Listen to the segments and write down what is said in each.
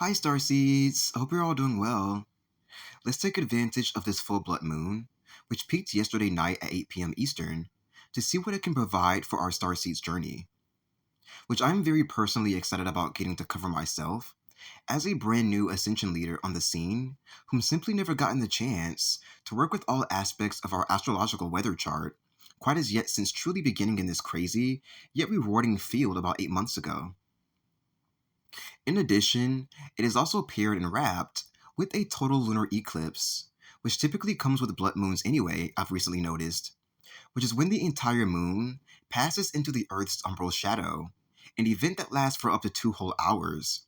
Hi, Starseeds. I hope you're all doing well. Let's take advantage of this full blood moon, which peaked yesterday night at 8 p.m. Eastern, to see what it can provide for our Starseeds journey, which I'm very personally excited about getting to cover myself, as a brand new Ascension leader on the scene, whom simply never gotten the chance to work with all aspects of our astrological weather chart, quite as yet since truly beginning in this crazy, yet rewarding field about 8 months ago. In addition, it is also paired and wrapped with a total lunar eclipse, which typically comes with blood moons anyway, I've recently noticed, which is when the entire moon passes into the Earth's umbral shadow, an event that lasts for up to 2 whole hours,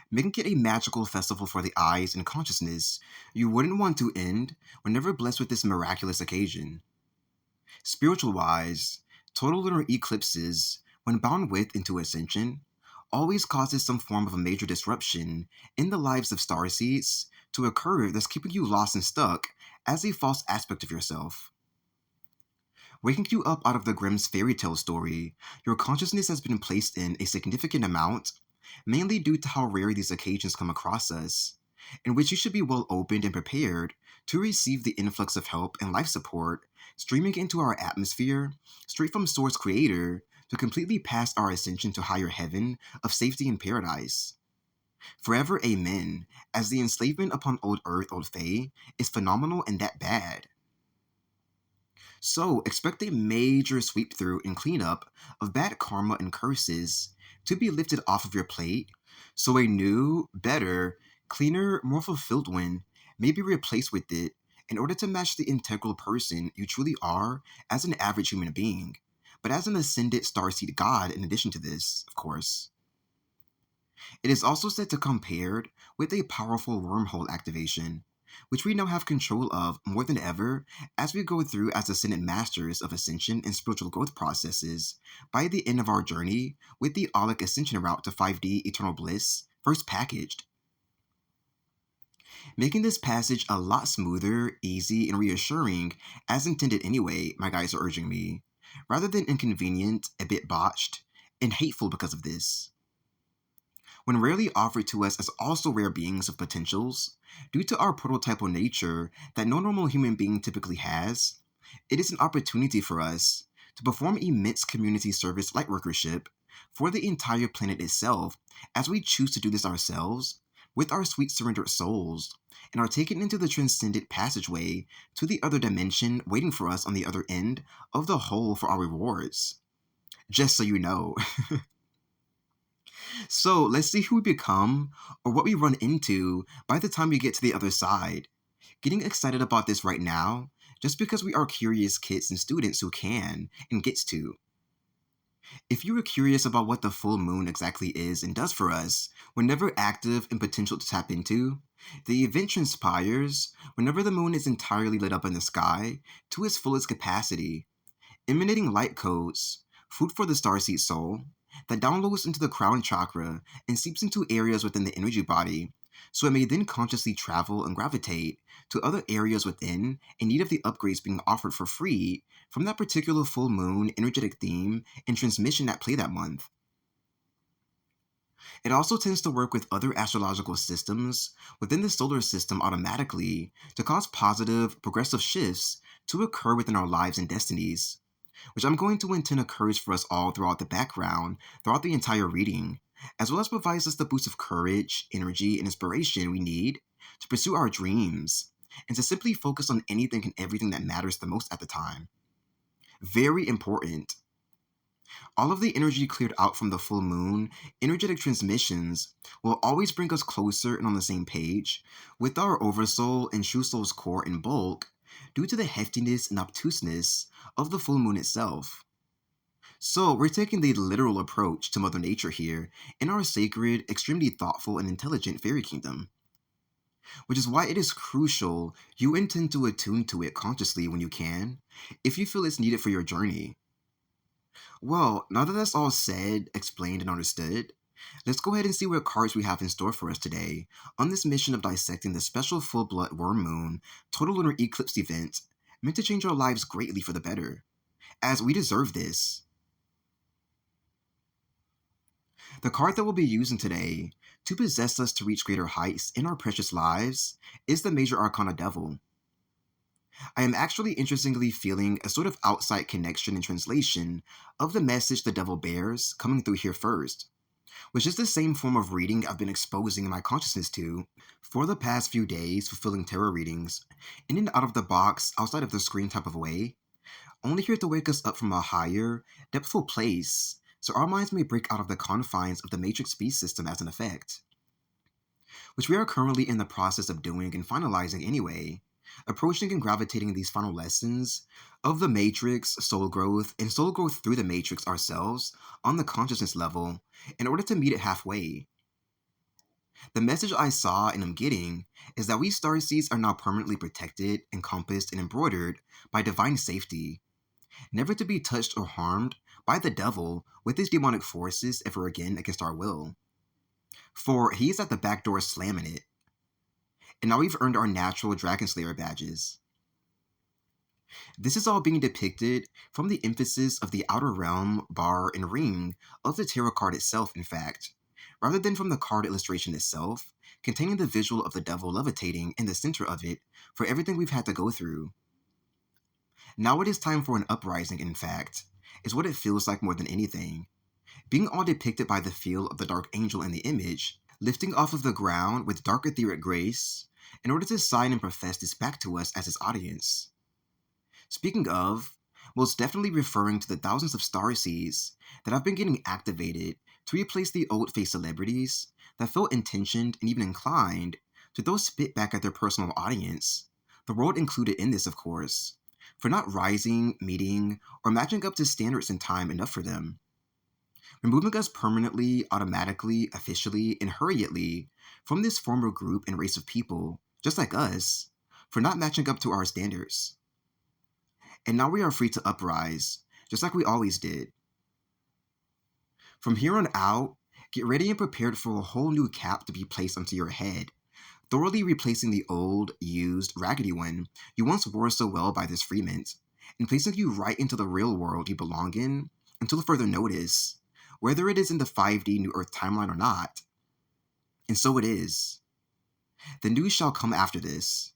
making it a magical festival for the eyes and consciousness you wouldn't want to end whenever blessed with this miraculous occasion. Spiritual-wise, total lunar eclipses, when bound with into ascension, always causes some form of a major disruption in the lives of starseeds to occur that's keeping you lost and stuck as a false aspect of yourself. Waking you up out of the Grimm's fairy tale story, your consciousness has been placed in a significant amount, mainly due to how rare these occasions come across us, in which you should be well opened and prepared to receive the influx of help and life support streaming into our atmosphere straight from Source Creator to completely pass our ascension to higher heaven of safety and paradise. Forever amen, as the enslavement upon old earth, old fae, is phenomenal and that bad. So expect a major sweep through and cleanup of bad karma and curses to be lifted off of your plate, so a new, better, cleaner, more fulfilled one may be replaced with it in order to match the integral person you truly are as an average human being, but as an ascended starseed god in addition to this, of course. It is also said to come paired with a powerful wormhole activation, which we now have control of more than ever as we go through as ascended masters of ascension and spiritual growth processes by the end of our journey with the Aulic Ascension route to 5D Eternal Bliss first packaged. Making this passage a lot smoother, easy, and reassuring as intended anyway, my guys are urging me, rather than inconvenient, a bit botched, and hateful because of this. When rarely offered to us as also rare beings of potentials, due to our prototypal nature that no normal human being typically has, it is an opportunity for us to perform immense community service light workership for the entire planet itself as we choose to do this ourselves with our sweet surrendered souls and are taken into the transcendent passageway to the other dimension waiting for us on the other end of the hole for our rewards. Just so you know. So let's see who we become or what we run into by the time we get to the other side. Getting excited about this right now just because we are curious kids and students who can and gets to. If you were curious about what the full moon exactly is and does for us, whenever active and potential to tap into, the event transpires whenever the moon is entirely lit up in the sky to its fullest capacity, emanating light codes, food for the starseed soul, that downloads into the crown chakra and seeps into areas within the energy body, so it may then consciously travel and gravitate to other areas within in need of the upgrades being offered for free from that particular full moon energetic theme and transmission at play that month. It also tends to work with other astrological systems within the solar system automatically to cause positive, progressive shifts to occur within our lives and destinies, which I'm going to intend occurs for us all throughout the background, throughout the entire reading, as well as provides us the boost of courage, energy, and inspiration we need to pursue our dreams, and to simply focus on anything and everything that matters the most at the time. Very important. All of the energy cleared out from the full moon, energetic transmissions, will always bring us closer and on the same page with our oversoul and true soul's core in bulk due to the heftiness and obtuseness of the full moon itself. So we're taking the literal approach to Mother Nature here in our sacred, extremely thoughtful and intelligent fairy kingdom, which is why it is crucial you intend to attune to it consciously when you can, if you feel it's needed for your journey. Well, now that that's all said, explained, and understood, let's go ahead and see what cards we have in store for us today on this mission of dissecting the special full-blood worm moon total lunar eclipse event meant to change our lives greatly for the better, as we deserve this. The card that we'll be using today to possess us to reach greater heights in our precious lives, is the major arcana devil. I am actually interestingly feeling a sort of outside connection and translation of the message the devil bears coming through here first, which is the same form of reading I've been exposing my consciousness to for the past few days, fulfilling tarot readings, in and out of the box, outside of the screen type of way, only here to wake us up from a higher, depthful place, so our minds may break out of the confines of the matrix beast system as an effect, which we are currently in the process of doing and finalizing anyway, approaching and gravitating these final lessons of the matrix, soul growth, and soul growth through the matrix ourselves on the consciousness level in order to meet it halfway. The message I saw and am getting is that we Starseeds are now permanently protected, encompassed, and embroidered by divine safety, never to be touched or harmed by the devil with his demonic forces ever again against our will. For he is at the back door slamming it. And now we've earned our natural Dragon Slayer badges. This is all being depicted from the emphasis of the outer realm, bar, and ring of the tarot card itself, in fact, rather than from the card illustration itself, containing the visual of the devil levitating in the center of it for everything we've had to go through. Now it is time for an uprising, in fact, is what it feels like more than anything. Being all depicted by the feel of the dark angel in the image, lifting off of the ground with dark etheric grace, in order to sign and profess this back to us as his audience. Speaking of, most definitely referring to the thousands of Starseeds that have been getting activated to replace the old face celebrities that felt intentioned and even inclined to throw spit back at their personal audience, the world included in this, of course, for not rising, meeting, or matching up to standards in time enough for them. Removing us permanently, automatically, officially, and hurriedly from this former group and race of people, just like us, for not matching up to our standards. And now we are free to uprise, just like we always did. From here on out, get ready and prepared for a whole new cap to be placed onto your head, thoroughly replacing the old, used, raggedy one you once wore so well by this free mint, and placing you right into the real world you belong in until further notice, whether it is in the 5D New Earth timeline or not. And so it is. The news shall come after this.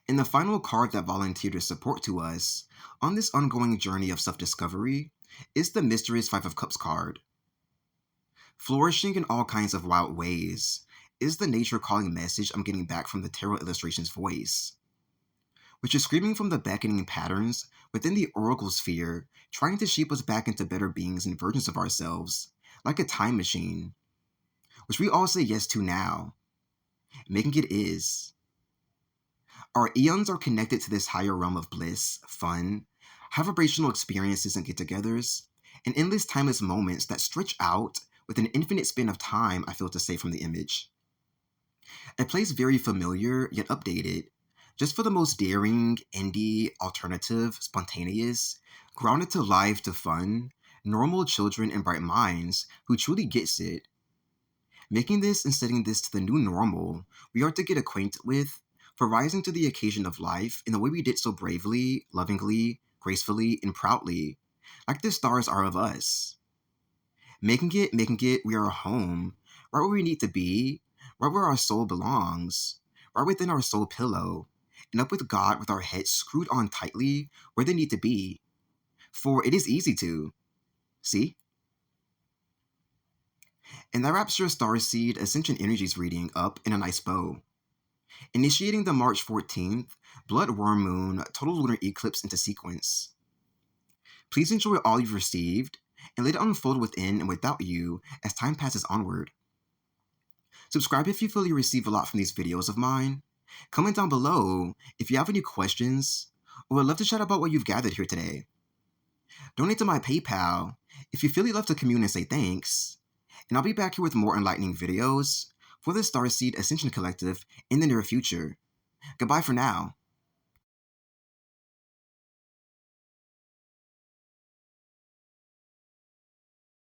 And the final card that volunteered to support to us on this ongoing journey of self-discovery is the Mysterious Five of Cups card. Flourishing in all kinds of wild ways is the nature calling message I'm getting back from the tarot illustration's voice, which is screaming from the beckoning patterns within the oracle sphere, trying to shape us back into better beings and versions of ourselves, like a time machine, which we all say yes to now, making it is. Our eons are connected to this higher realm of bliss, fun, high vibrational experiences and get-togethers, and endless timeless moments that stretch out with an infinite span of time, I feel to say from the image. A place very familiar, yet updated, just for the most daring, indie, alternative, spontaneous, grounded to life to fun, normal children and bright minds who truly gets it. Making this and setting this to the new normal we are to get acquainted with, for rising to the occasion of life in the way we did so bravely, lovingly, gracefully, and proudly, like the stars are of us. Making it, we are home, right where we need to be, right where our soul belongs, right within our soul pillow, and up with God with our heads screwed on tightly where they need to be. For it is easy to. See? And that wraps your Starseed Ascension Energies reading up in a nice bow. Initiating the March 14th Blood Worm Moon Total Lunar Eclipse into sequence. Please enjoy all you've received, and let it unfold within and without you as time passes onward. Subscribe if you feel you receive a lot from these videos of mine. Comment down below if you have any questions, or would love to chat about what you've gathered here today. Donate to my PayPal if you feel you'd love to commune and say thanks, and I'll be back here with more enlightening videos for the Starseed Ascension Collective in the near future. Goodbye for now.